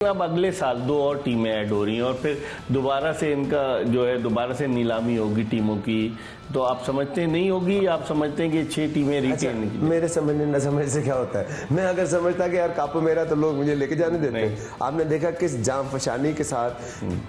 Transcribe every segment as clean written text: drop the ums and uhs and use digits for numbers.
अब अगले साल 2 और टीमें ऐड हो रही हैं और फिर दोबारा से इनका जो है दोबारा से नीलामी होगी टीमों की, तो आप समझते हैं नहीं होगी या आप समझते हैं कि 6 टीमें रिटेन? मेरे समझने न समझ से क्या होता है, मैं अगर समझता कि यार कापू मेरा तो लोग मुझे लेके जाने देते हैं। आपने देखा किस जाम फशानी के साथ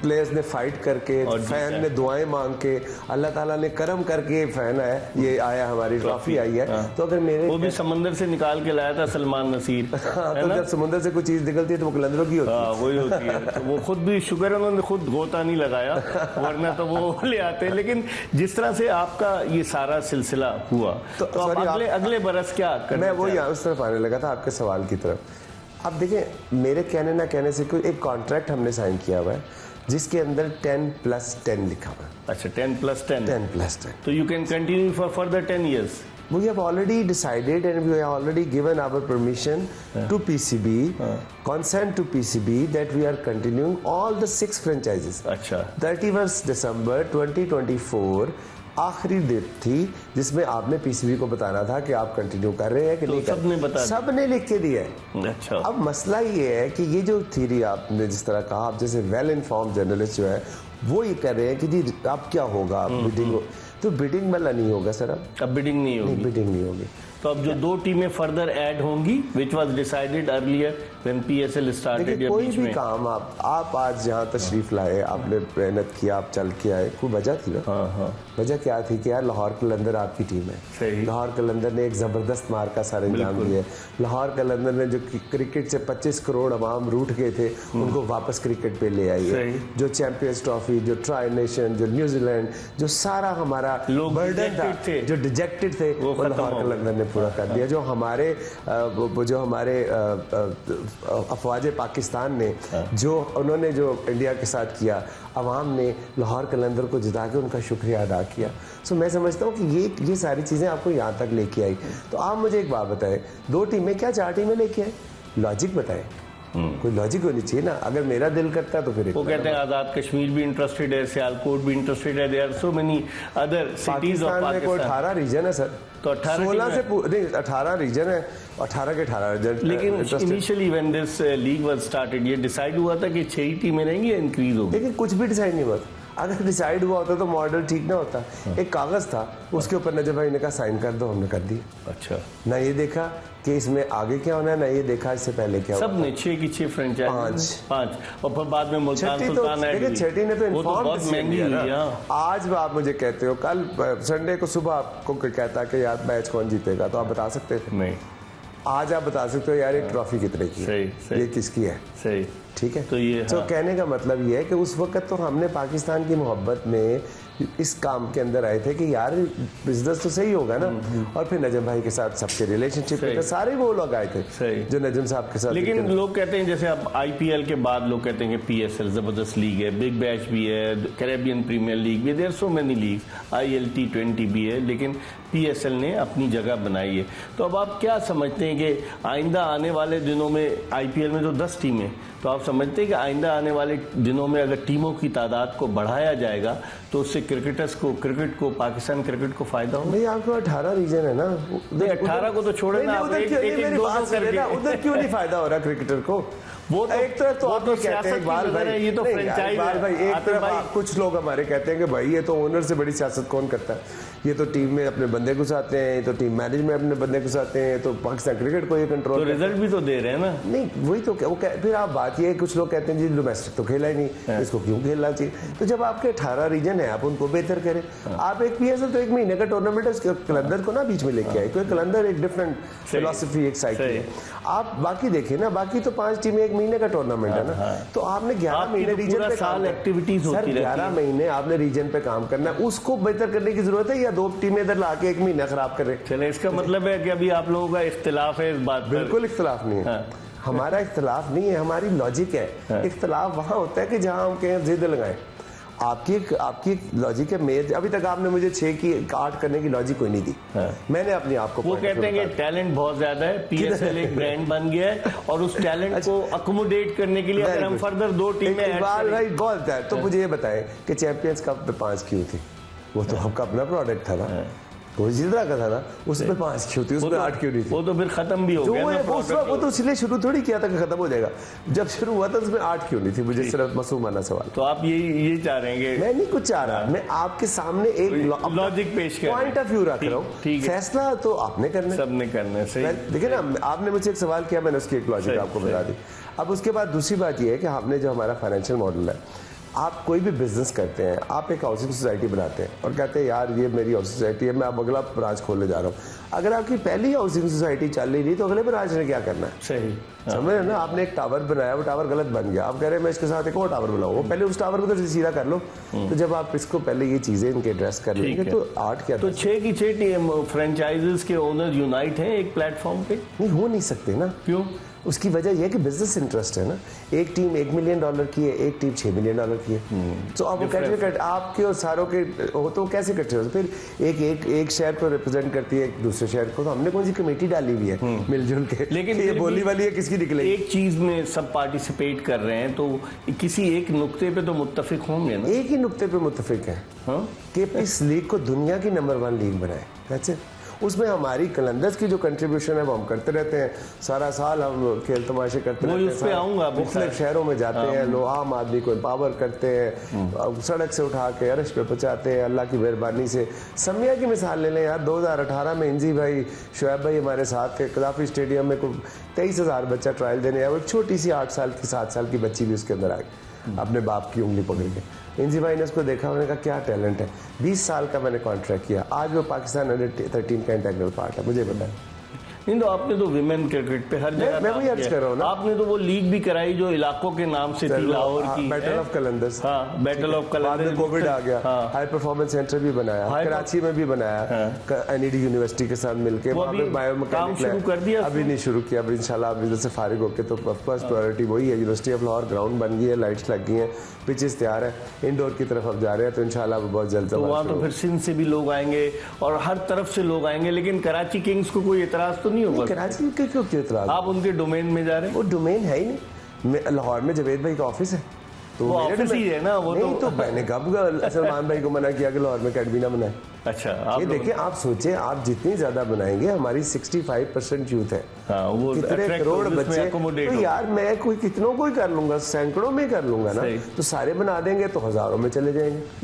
प्लेयर्स ने फाइट करके, फैन ने दुआएं मांग के, अल्लाह ताला ने करम करके फैन आया, ये आया, हमारी ट्रॉफी आई है। तो अगर मेरे वो भी समंदर से निकाल के लाया था सलमान नसीर। तो जब समुद्र से कोई चीज निकलती है तो वो कलंदरों की होती है। वही होती है। तो वो खुद भी शुक्र है उन्होंने खुद गोता नहीं लगाया, वरना तो वो ले आते। लेकिन जिस तरह से आपका ये सारा सिलसिला हुआ तो अगले बरस क्या करना? मैं वही उस तरफ आने लगा था आपके सवाल की तरफ। अब देखिए, मेरे कहने ना कहने से कोई एक कॉन्ट्रैक्ट हमने साइन किया हुआ है जिसके अंदर 10+10 लिखा हुआ है। अच्छा, 10+10। 10+10। तो you can continue for further 10 years. We have already decided and we have already given our permission to PCB, consent to PCB that we are continuing all the 6 franchises. अच्छा। 31 December 2024 आखिरी डेट थी जिसमें आपने PCB को बताना था कि आप कंटिन्यू कर रहे हैं कि तो नहीं। सबने बता सबने लिख के दिया है। अच्छा। अब मसला ये है कि ये जो थ्योरी आपने जिस तरह कहा, आप जैसे वेल इन्फॉर्म्ड जर्नलिस्ट जो है वो ये कर रहे हैं कि जी अब क्या होगा, बिडिंग तो बिडिंग वाला नहीं होगा सर। अब बिडिंग नहीं होगी। बिडिंग नहीं होगी। तो अब जो 2 टीमें फर्दर ऐड होंगी which was decided earlier when PSL started, कोई भी काम आप आज जहाँ तशरीफ लाए, आपने मेहनत किया, आप चल के आए, कोई वजह थी ना। हाँ। वजह क्या थी कि यार लाहौर कलंदर आपकी टीम है। सही। लाहौर कलंदर ने एक जबरदस्त मार का सारा इंजाम दिया। लाहौर कलंदर ने जो क्रिकेट से 25 करोड़ अवाम रूठ गए थे उनको वापस क्रिकेट पे ले आई है। जो चैंपियंस ट्रॉफी, जो ट्राई नेशन, जो न्यूजीलैंड, जो सारा हमारा बर्डन था, जो डिजेक्टेड थे, वो लाहौर कलंदर ने पूरा कर दिया। जो हमारे अफवाज पाकिस्तान ने जो उन्होंने जो इंडिया के साथ किया, अवाम ने लाहौर कलंदर को जिता के उनका शुक्रिया अदा किया। सो मैं समझता हूँ कि ये सारी चीज़ें आपको यहाँ तक लेके आई। तो आप मुझे एक बात बताएं, 2 टीमें क्या 4 टीमें लेके आए? लॉजिक बताएं, कोई लॉजिक होनी चाहिए ना। अगर मेरा दिल करता है तो फिर वो कहते हैं आजाद कश्मीर भी इंटरेस्टेड है, सियालकोट भी इंटरेस्टेड है, there are so many other cities of Pakistan में कोई 18 रीजन है सर। तो 18 रीजन है, 18 के 18 रीजन। लेकिन initially when this league was started ये डिसाइड हुआ था कि 6 ही टीमें रहेंगी या इंक्रीज होगी? लेकिन कुछ भी डिसाइड नहीं हुआ था। अगर डिसाइड हुआ होता तो मॉडल ठीक ना होता। एक कागज था, उसके ऊपर नजर भाई ने कहा साइन कर दो, हमने कर दिया। अच्छा। ना ये देखा कि इसमें आगे क्या होना है, ना ये देखा इससे पहले क्या सब ने 6 की 6 फ्रेंचाइज 5 और फिर बाद में मुल्तान सुल्तान है। देखिए छठी ने तो इन्फॉर्म बहुत महंगी हुई है। आज आप मुझे कहते हो कल संडे को सुबह आपको कहता कि यार मैच कौन जीतेगा, तो आप बता सकते थे? नहीं। आज आप बता सकते हो यार एक ट्रॉफी कितने की है, ये किसकी है। सही। ठीक है। तो ये कहने का मतलब ये है कि उस वक्त तो हमने पाकिस्तान की मोहब्बत में इस काम के अंदर आए थे कि यार बिजनेस तो सही होगा ना। और फिर नजम भाई के साथ सबके रिलेशनशिप में सारे वो लोग आए थे जो नजम साहब के साथ। लेकिन लोग कहते हैं जैसे अब आईपीएल के बाद लोग कहते हैं कि पीएसएल जबरदस्त लीग है, बिग बैश भी है, कैरेबियन प्रीमियर लीग भी, there so many league, IL T20 भी है, लेकिन पीएसएल ने अपनी जगह बनाई है। तो अब आप क्या समझते हैं कि आइंदा आने वाले दिनों में आईपीएल में तो 10 टीमें, तो आप समझते हैं कि आइंदा आने वाले दिनों में अगर टीमों की तादाद को बढ़ाया जाएगा तो उससे क्रिकेट को पाकिस्तान क्रिकेट को फायदा होगा? नहीं, आपको 18 रीजन है ना। 18 को तो छोड़े ना, उधर क्यों नहीं फायदा हो रहा क्रिकेटर को? वो तो एक तरफ तो आप कहते हैं इकबाल भाई, ये तो फ्रेंचाइज भाई, एक तरफ कुछ लोग हमारे कहते हैं कि भाई ये तो ओनर से बड़ी सियासत कौन करता है, ये तो टीम में अपने बंदे घुसाते हैं, ये तो टीम मैनेजमेंट अपने बंदे घुसाते हैं, तो पाकिस्तान क्रिकेट को ये कंट्रोल। तो रिजल्ट भी तो दे रहे हैं ना। नहीं वही तो फिर आप बात ये है, कुछ लोग कहते हैं जी डोमेस्टिक तो खेला ही नहीं, इसको क्यों खेलना चाहिए? तो जब आपके 18 रीजन है आप उनको बेहतर करें। आप एक पीएसएल तो 1 महीने का टूर्नामेंट है, उसके कलंदर को ना बीच में लेके आए, क्योंकि कलंदर एक डिफरेंट फिलॉसफी, एक साइकिल है। आप बाकी देखें ना, बाकी तो 5 टीमें 1 महीने का टूर्नामेंट है ना। तो आपने 11 महीने रीजन पे साल एक्टिविटीज होती रहती है। 11 महीने आपने रीजन पे काम करना है, उसको बेहतर करने की जरूरत है, या 2 टीमें इधर लाके 1 महीना खराब कर रहे? चले, इसका मतलब है कि अभी आप लोगों का इख्तिलाफ है इस बात पर? बिल्कुल इख्तिलाफ नहीं है। हमारा इख्तिलाफ नहीं है, हमारी लॉजिक है। इख्तिलाफ वहां होता है कि जहां हम कहें जिद लगाएं। आपकी लॉजिक है, मेरे अभी तक आपने मुझे 6 की 8 करने की लॉजिक कोई नहीं दी। मैंने अपने आप को, वो कहते हैं कि टैलेंट बहुत ज्यादा है, पीएसएल एक ब्रांड बन गया है और उस टैलेंट को अकोमोडेट करने के लिए अगर हम फर्दर 2 टीमें इकबाल भाई बोलता है तो मुझे ये बताएं कि चैंपियंस कप पे 5 क्यों थी? वो तो आपका अपना प्रोडक्ट था ना। कोई जितना का था ना, उसमें 5 क्यों थी, उसमें 8 क्यों नहीं थी? वो तो फिर खत्म भी हो जो गया ना है वो product। वो तो इसलिए शुरू थोड़ी किया था कि खत्म हो जाएगा, जब शुरू हुआ था उसमें 8 क्यों नहीं थी? मुझे सिर्फ मासूमाना सवाल। तो आप ये चाह रहे हैं कि मैं नहीं कुछ चाह रहा, मैं आपके सामने एक लॉजिक पेश कर पॉइंट ऑफ व्यू रख रहा हूँ। ठीक है, फैसला तो आपने करना है, सबने करना है। सही, देखिए ना, आपने मुझसे एक सवाल किया, मैंने उसकी एक लॉजिक आपको बता दी। अब उसके बाद दूसरी बात यह है कि आपने जो हमारा फाइनेंशियल मॉडल है, आप कोई भी बिजनेस करते हैं, आप एक हाउसिंग सोसाइटी बनाते हैं और कहते हैं यार ये मेरी हाउसिंग सोसाइटी है, मैं अब अगला ब्रांच खोलने जा रहा हूँ। अगर आपकी पहली हाउसिंग सोसाइटी चल रही नहीं तो अगले ब्रांच ने क्या करना है? सही, समझ रहे ना, आपने एक टावर बनाया, वो टावर गलत बन गया, आप कह रहे हैं मैं इसके साथ एक और टावर बनाऊँ, वो पहले उस टावर को तो सीधा कर लो। तो जब आप इसको पहले ये चीजें इनके एड्रेस कर लेंगे तो 8 क्या, तो 6 की 6 फ्रेंचाइजेस के ओनर यूनाइट हैं एक प्लेटफॉर्म पे? नहीं हो नहीं सकते ना। क्यों? उसकी वजह यह है कि बिजनेस इंटरेस्ट है ना, एक टीम $1 मिलियन की है, एक टीम $6 मिलियन की है। तो अब वो कैसे आपके और सारों के हो तो कैसे इकट्ठे हो? फिर एक शहर को रिप्रेजेंट करती है एक दूसरे शहर को, तो हमने कौन सी कमेटी डाली हुई है मिलजुल के, लेकिन ये बोली वाली है किसकी निकलेगी? एक चीज में सब पार्टिसिपेट कर रहे हैं तो किसी एक नुक्ते पे तो मुत्तफिक होंगे ना। एक ही नुक्ते पे मुत्तफिक है कि इस लीग को दुनिया की नंबर 1 लीग बनाए। That's it. उसमें हमारी कलंदर्स की जो कंट्रीब्यूशन है वो हम करते रहते हैं, सारा साल हम खेल तमाशे करते रहते हैं, उस पे आऊंगा मुख्तलिफ शहरों में जाते हैं, लोग आम आदमी को एम्पावर करते हैं, सड़क से उठा के अरश पे पहुंचाते हैं, अल्लाह की मेहरबानी से। समिया की मिसाल ले लें यार, 2018 में इंजी भाई, शुएब भाई हमारे साथ थे, कदाफी स्टेडियम में 23,000 बच्चा ट्रायल देने आया, वो एक छोटी सी 8 साल की 7 साल की बच्ची भी उसके अंदर आई अपने बाप की उंगली पकड़ के। इंजी भाई ने उसको देखा, उन्होंने कहा क्या टैलेंट है, 20 साल का मैंने कॉन्ट्रैक्ट किया, आज वो पाकिस्तान अंडर-13 का इंटीग्रल पार्ट है। मुझे बताएं। नहीं तो आपने तो विमेन क्रिकेट पे हर जगह मैं वही अर्ज कर रहा हूँ ना, आपने तो वो लीग भी कराई जो इलाकों के नाम से थी, लाहौर की बैटल ऑफ कलंदर्स। हाँ, बैटल ऑफ कलंदर्स। कोविड आ गया, हाई परफॉर्मेंस सेंटर भी बनाया, कराची में भी बनाया, एनईडी यूनिवर्सिटी के साथ मिलकर वहाँ पे काम शुरू कर दिया। अभी नहीं शुरू किया, अभी इंशाल्लाह अभी से फारिग होके तो फर्स्ट प्रायोरिटी वही है। यूनिवर्सिटी ऑफ लाहौर ग्राउंड बन गई है, लाइट्स लग गई हैं, पिचेस तैयार है, इंडोर की तरफ अब जा रहे हैं, तो इंशाल्लाह बहुत जल्द। तो वहाँ तो फिर सिंध से भी लोग आएंगे और हर तरफ से लोग आएंगे, लेकिन कराची किंग्स को कोई एतराज तो नहीं होगा? कराची के क्यों एतराज? आप उनके डोमेन में जा रहे हैं। वो डोमेन है ही नहीं। लाहौर में जवेद भाई का ऑफिस है, तो वो ऑफिस ही है ना वो। नहीं तो मैंने कब सलमान भाई को मना किया कि लाहौर में अकेडमी ना बनाए? अच्छा, ये देखिए, आप सोचें, आप जितनी ज्यादा बनाएंगे, हमारी 65% यूथ है, हाँ, वो कितने करोड़ बच्चे, तो यार मैं कोई कितनों को ही कर लूंगा, सैकड़ों में कर लूंगा ना, तो सारे बना देंगे तो हजारों में चले जाएंगे।